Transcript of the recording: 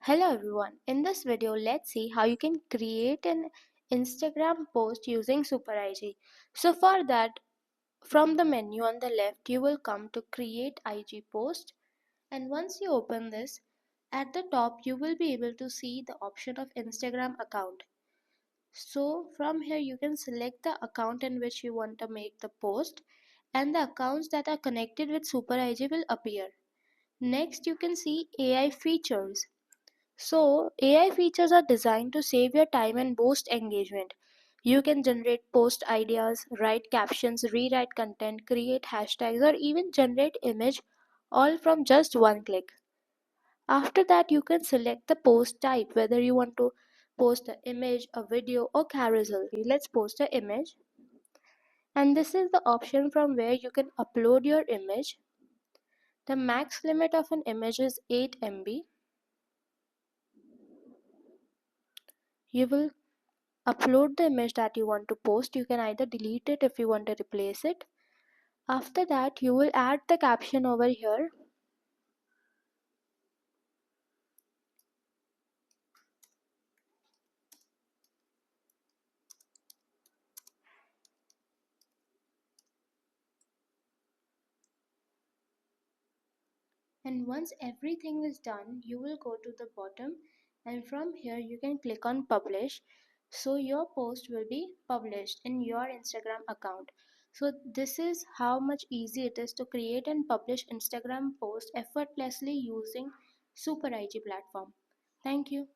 Hello everyone, in this video let's see how you can create an Instagram post using SuperIG. So for that, from the menu on the left you will come to create IG post, and once you open this, at the top you will be able to see the option of Instagram account. So from here you can select the account in which you want to make the post, and the accounts that are connected with SuperIG will appear. Next you can see AI features. So, AI features are designed to save your time and boost engagement. You can generate post ideas, write captions, rewrite content, create hashtags, or even generate image all from just one click. After that, you can select the post type, whether you want to post an image, a video, or carousel. Let's post an image. And this is the option from where you can upload your image. The max limit of an image is 8 MB. You will upload the image that you want to post. You can either delete it if you want to replace it. After that, you will add the caption over here. And once everything is done, you will go to the bottom, and from here you can click on publish. So your post will be published in your Instagram account. So this is how much easy it is to create and publish Instagram posts effortlessly using SuperIG platform. Thank you.